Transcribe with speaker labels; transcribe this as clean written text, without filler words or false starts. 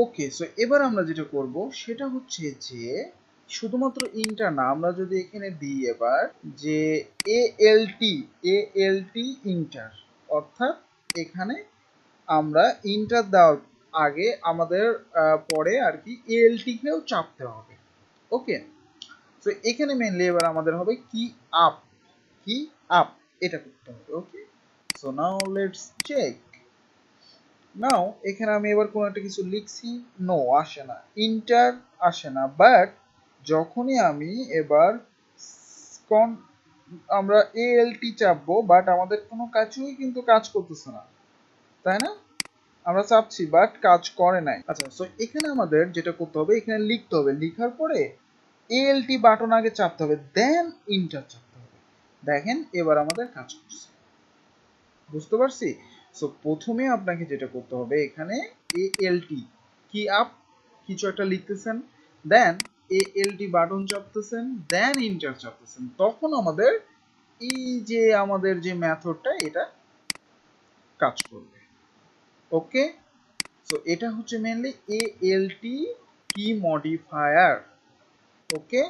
Speaker 1: ওকে, so এবার আমরা যেটা করব সেটা হচ্ছে যে শুধুমাত্র ইন্টার না, আমরা যদি এখানে দিই এবার যে এএলটি ইন্টার, অর্থাৎ এখানে আমরা ইন্টার দেওয়ার আগে আমাদের পরে আর কি এএলটি কেও চাপতে হবে। ওকে, সো এখানে মেইনলি এবার আমাদের হবে কি আপ এটা করতে হবে। ওকে, সো নাও লেটস চেক। নাও এখানে আমি এবার কোনো একটা কিছু লিখছি, নো আসে না, ইন্টার আসে না, বাট যখনই আমি এবার আমরা এএলটি চাপবো বাট আমাদের কোনো কিছুই কিন্তু কাজ করতেছে না, তাই না? আমরা চাপছি বাট কাজ করে নাই। আচ্ছা, সো এখানে আমাদের যেটা করতে হবে, এখানে লিখতে হবে, লিখার পরে এএলটি বাটন আগে চাপতে হবে, দেন ইন্টার চাপতে হবে। দেখেন এবার আমাদের কাজ করছে, বুঝতে পারছি? সো প্রথমে আপনাকে যেটা করতে হবে, এখানে এএলটি কি আপ কিছু একটা লিখতেছেন, দেন এএলটি বাটন চাপতেছেন, দেন ইন্টার চাপতেছেন, তখন আমাদের এই যে আমাদের যে মেথডটা এটা কাজ করবে। ওকে, সো এটা হচ্ছে মেইনলি এএলটি কি মডিফায়ার। ওকে,